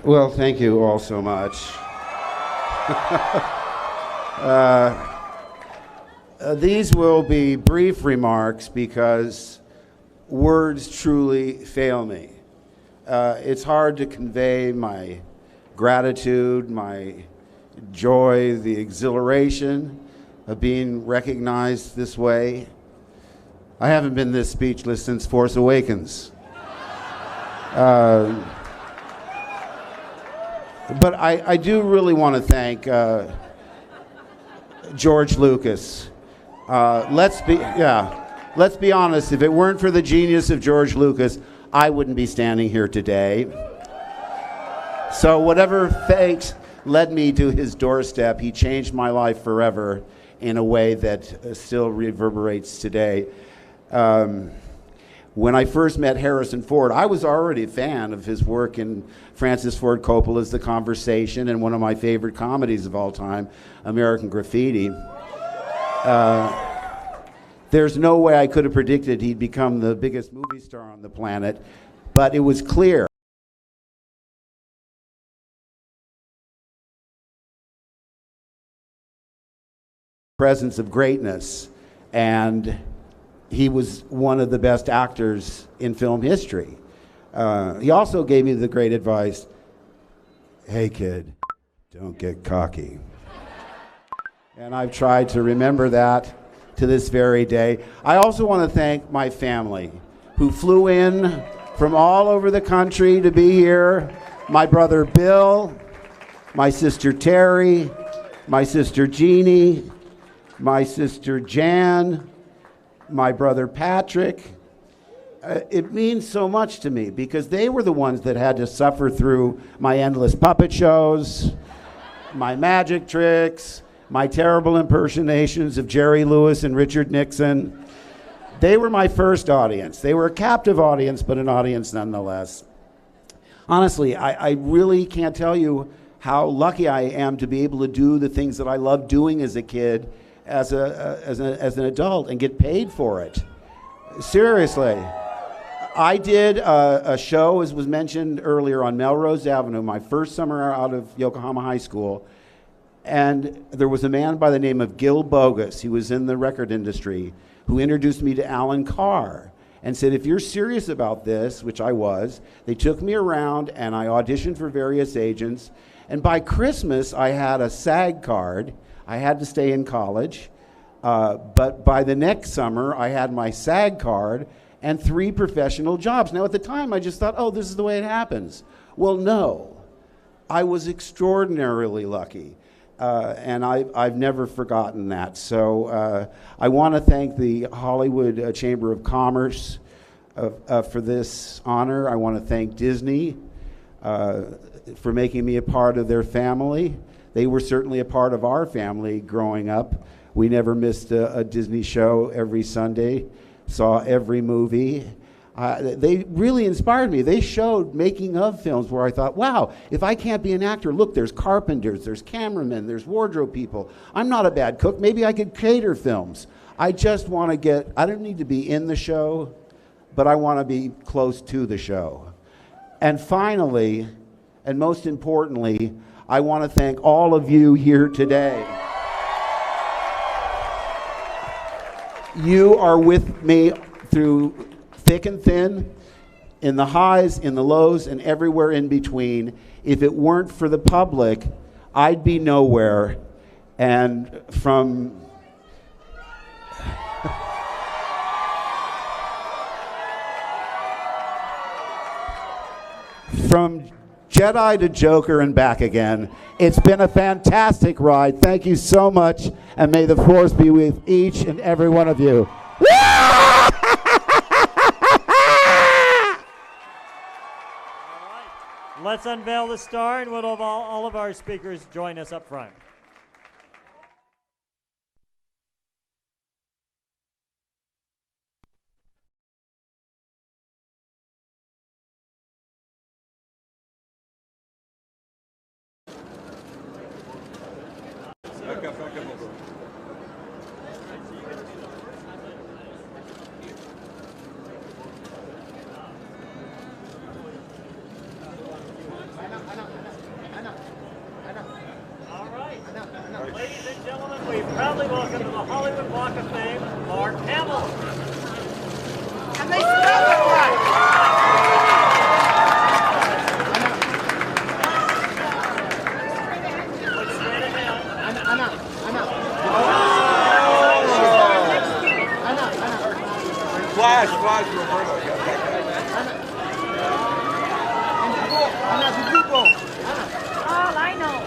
Well, thank you all so much. These will be brief remarks because words truly fail me. It's hard to convey my gratitude, my joy, the exhilaration of being recognized this way. I haven't been this speechless since Force Awakens. But I do really want to thank George Lucas. Let's be honest. If it weren't for the genius of George Lucas, I wouldn't be standing here today. So whatever fate led me to his doorstep, he changed my life forever in a way that still reverberates today. When I first met Harrison Ford, I was already a fan of his work in Francis Ford Coppola's The Conversation and one of my favorite comedies of all time, American Graffiti. There's no way I could have predicted he'd become the biggest movie star on the planet, but it was clear. Presence of greatness, and he was one of the best actors in film history. He also gave me the great advice, hey kid, don't get cocky. And I've tried to remember that to this very day. I also want to thank my family who flew in from all over the country to be here. My brother Bill, my sister Terry, my sister Jeannie, my sister Jan, my brother Patrick. It means so much to me because they were the ones that had to suffer through my endless puppet shows, my magic tricks, my terrible impersonations of Jerry Lewis and Richard Nixon. They were my first audience. They were a captive audience, but an audience nonetheless. Honestly, I really can't tell you how lucky I am to be able to do the things that I loved doing as a kid, as an adult, and get paid for it. Seriously. I did a show, as was mentioned earlier, on Melrose Avenue, my first summer out of Yokohama High School, and there was a man by the name of Gil Bogus, he was in the record industry, who introduced me to Alan Carr and said, if you're serious about this, which I was, they took me around and I auditioned for various agents, and by Christmas I had a SAG card. I had to stay in college, but by the next summer I had my SAG card and 3 professional jobs. Now at the time I just thought, oh, this is the way it happens. Well, no, I was extraordinarily lucky, and I've never forgotten that. So I want to thank the Hollywood Chamber of Commerce for this honor. I want to thank Disney for making me a part of their family. They were certainly a part of our family growing up. We never missed a Disney show every Sunday, saw every movie. They really inspired me. They showed making of films where I thought, wow, if I can't be an actor, look, there's carpenters, there's cameramen, there's wardrobe people. I'm not a bad cook. Maybe I could cater films. I just want to I don't need to be in the show, but I want to be close to the show. And finally, and most importantly, I want to thank all of you here today. You are with me through thick and thin, in the highs, in the lows, and everywhere in between. If it weren't for the public, I'd be nowhere. And from Jedi to Joker and back again. It's been a fantastic ride. Thank you so much, and may the Force be with each and every one of you. Let's unveil the star, and we'll have all of our speakers join us up front. Ladies and gentlemen, we proudly welcome to the Hollywood Walk of Fame, Mark Hamill. And they spell it right. Look straight ahead. Ana. Flash, Roberto. Ana, the grupo. All I know.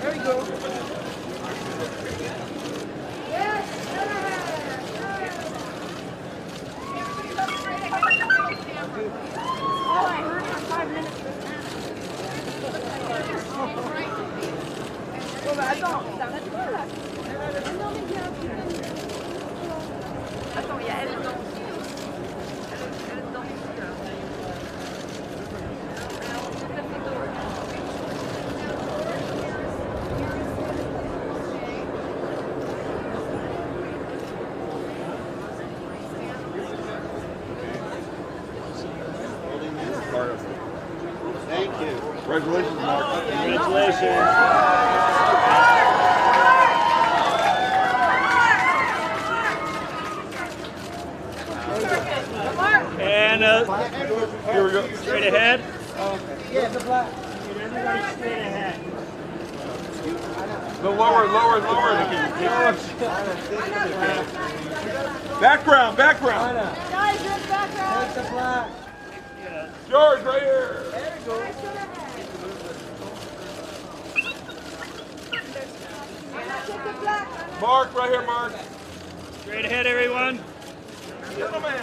There we go. Oh, I heard for 5 minutes. Attends, il y a elle dans aussi. Elle est dans aussi. Thank you. Congratulations, Mark. Congratulations. And Here we go. straight ahead. Yeah, the black. Everybody straight ahead. No, lower. Background. Guys, you're in the background. Take the black. George, right here. There we go. Take the black. Mark, right here, Mark. Straight ahead, everyone. Gentleman.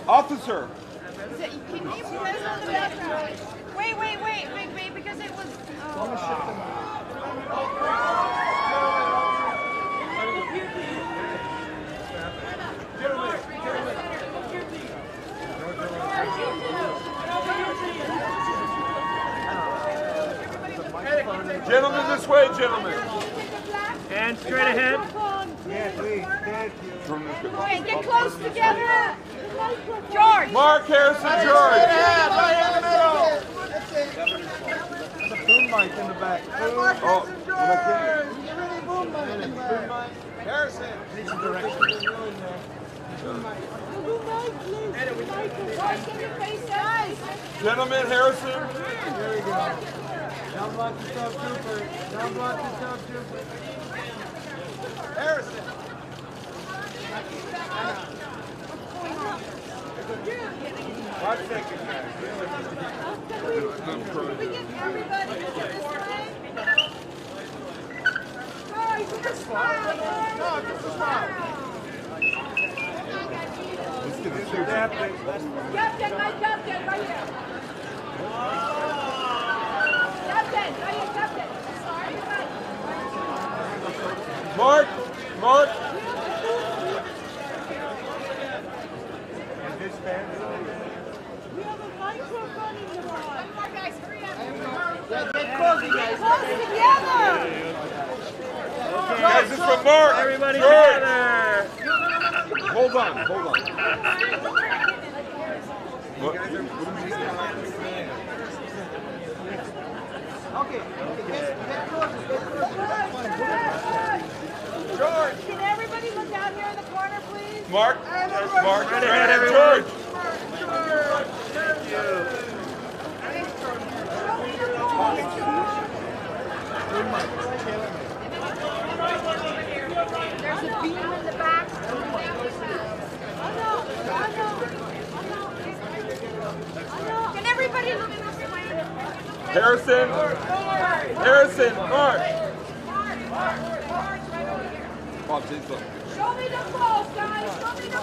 Officer. Can you put this on the background? Wait, because it was. Gentlemen, this way, gentlemen. And straight ahead. Okay, get close together. George. Mark Harrison, George. Right in the middle. There's a boom mic in the back. Oh, Boom mic in the back. Harrison. Gentlemen, Harrison. There we go. Don't block yourself, Cooper. Don't block yourself, Cooper. Harrison. One second. We get everybody to this way. Guys, this is fine. No, this is fine. Captain, my captain, right here. Captain, right here, captain. Mark. We have a microphone in the wall. Come on, guys, hurry up. Get close, guys. Close together. Guys, this is from Mark. Everybody George. together. Hold on. What? Okay, get close. George. Can everybody look down here in the corner, please? Mark. Mark. Right ahead, everyone. George. There's a beam in the back. Can everybody look this way? Harrison. Mark. Bob, say something. Show me the clothes, guys. Show me the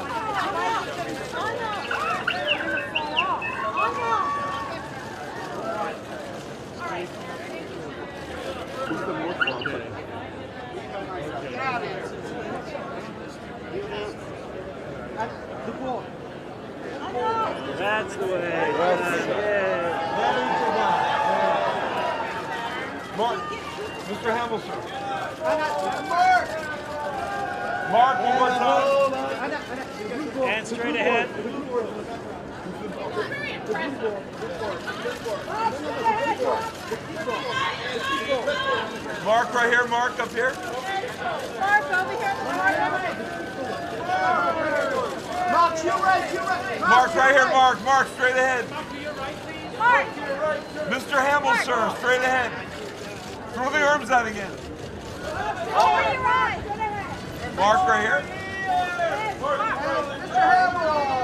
That's the way. Mark. Mr. Hamilton. Mark, one more time. And straight ahead. Mark right here, Mark up here. Mark, over here. Mark, to your right. Mark right here, Mark straight ahead. Mark. Mr. Hamill, sir, straight ahead. Throw the arms out again. Over your eyes. Go ahead. Mark right here. Mr. Hamill.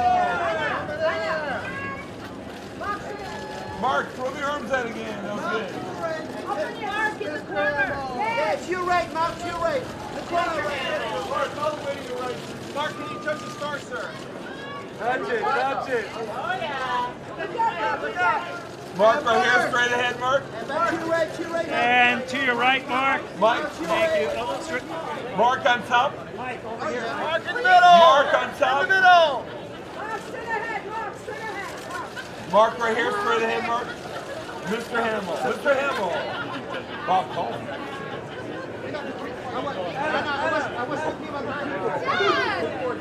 Mark, throw the arms out again. That was good. Open your arms in the corner. Yeah, to your right, Mark, to your right. The corner right. Mark, all the way to your right. Mark, can you touch the star, sir? That's it. Mark right here, straight ahead, Mark. And back to your right. And to your right, Mark. Mike, Thank you. Oh, straight. Mark on top. Mike, over here. Mark in the middle. Mark on top. In the middle. Mark, straight ahead. Mark, straight ahead. Mark right here, straight ahead, Mark. Mr. Hamill. Mr. Hamill. Bob, call him. I was thinking about the keyboard.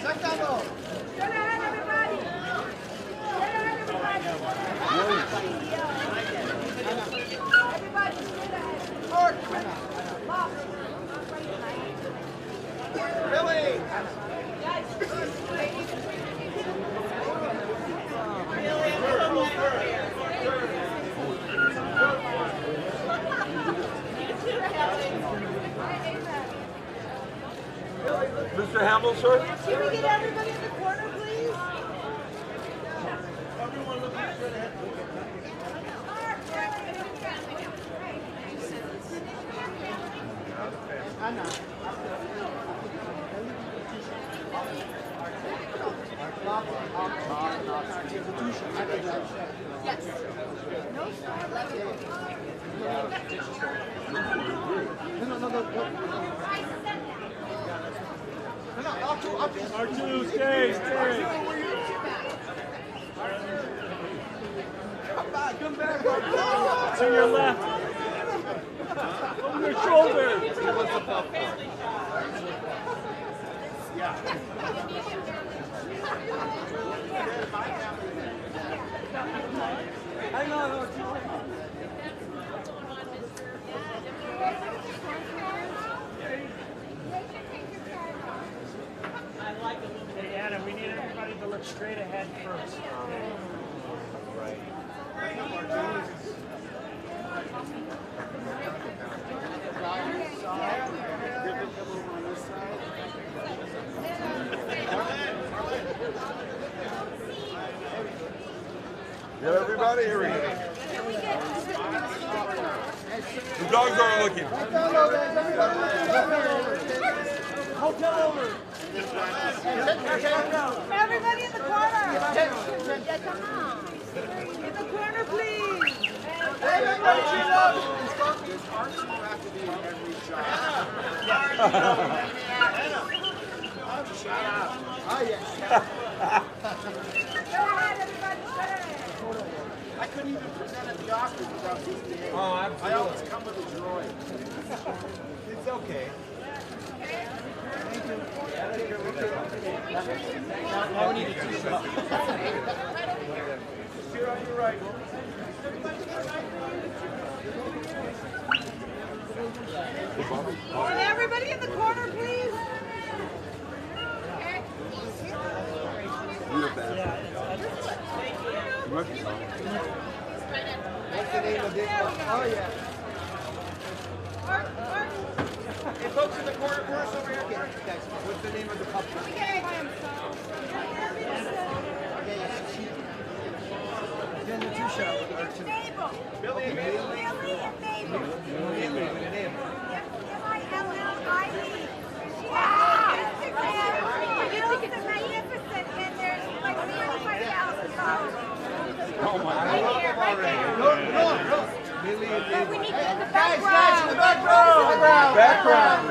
Right down low. Straight ahead, everybody. Straight ahead, everybody. Everybody, straight ahead. Mark. Billy. Mr. Hamill, sir. Can we get everybody in the corner, please? R2, stay. Come back. To your left. Over your shoulder. Hang on. Hey, Adam, we need everybody to look straight ahead first. Got everybody? Here we go. The dogs aren't looking. Everybody in the corner. Yeah, come on. In the corner, please. I couldn't even present at the Oscars without seeing the A. Oh, absolutely. I always come with a droid. It's okay. Now we need a t-shirt. Here on your right. And everybody in the corner, please. What's the name of this one? Oh, yeah. Hey, folks in the corner for us over here. Okay, guys, what's the name of the pup? Then the two-shot. Billy and Mabel. Magnificent, and they're background.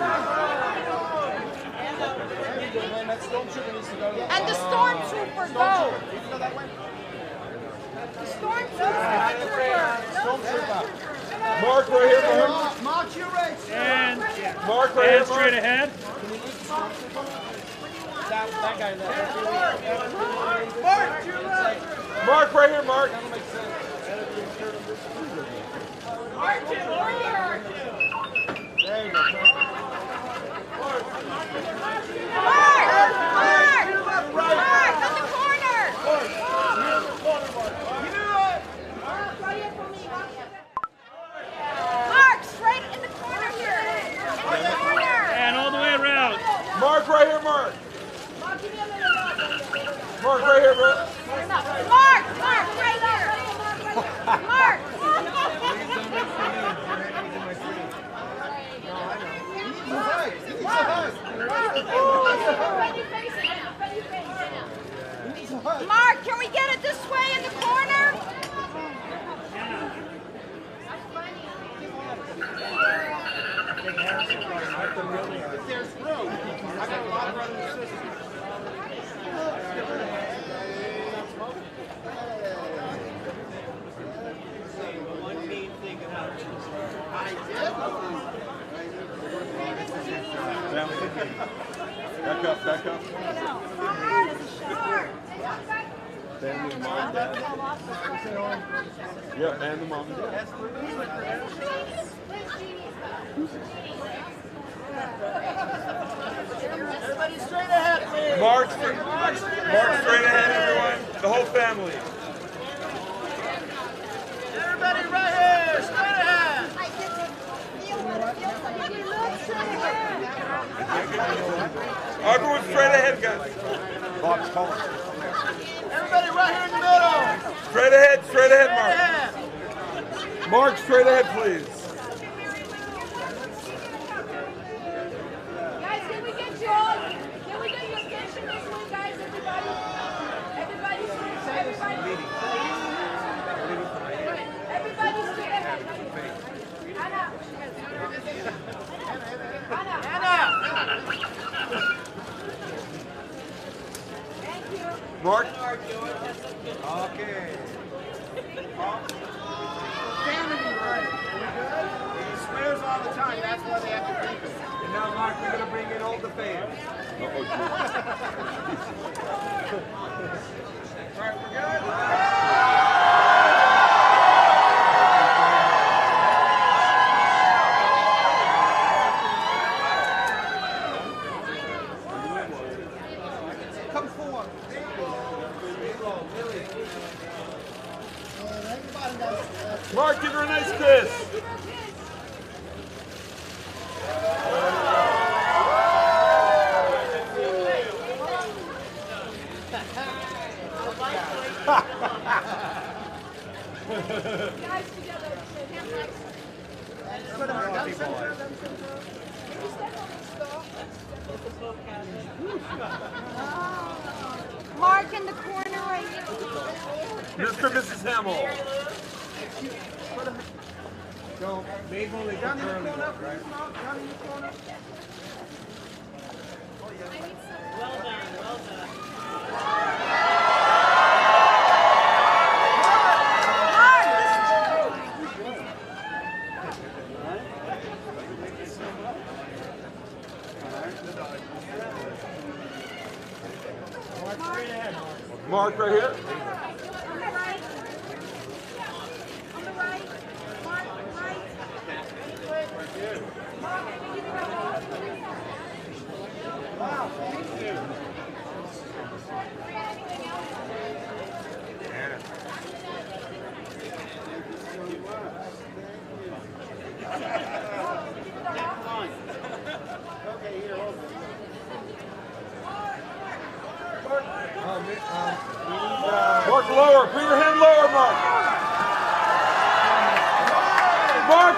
And the stormtrooper go. The stormtrooper. Mark right here, Mark. Mark your race. And Mark right here, straight Mark. ahead. That guy there. Mark right here, Mark. There you go. Mark, on the corner. Mark, straight in the corner here. In the corner. And all the way around. Mark right here, Mark. Mark right here, bro. Mark, right here. Mark. Mark, can we get it this way in the corner? There's room. I got a lot of brothers and sisters. Back up, back up. Family, mom, dad. Yeah, and the mom and dad. Everybody straight ahead, please. Mark straight ahead, everyone. The whole family. Everybody right here, straight ahead. Everyone straight ahead, guys. Bob's calling. Everybody right here in the middle. Straight ahead, Mark. Mark, straight ahead, please. Guys, can we get you all? Can we get your attention this way, guys? Everybody. Everybody straight ahead. Anna. Thank you. Mark. Okay. Sanity, right? He swears all the time. That's why they have to drink him. And now, Mark, we're going to bring in all the fans. All right, we're good? Come forward. Mark, give her a nice kiss. Guys together. Mark in the corner right here. Mr. and Mrs. Hamill. So, they've only got early, right? Mark right here. On the right. On the right. Mark, right. Mark, can you give me that ball? Wow, thank you. Anything else? Okay, here, hold on. Mark lower. Put your hand lower, Mark. Mark.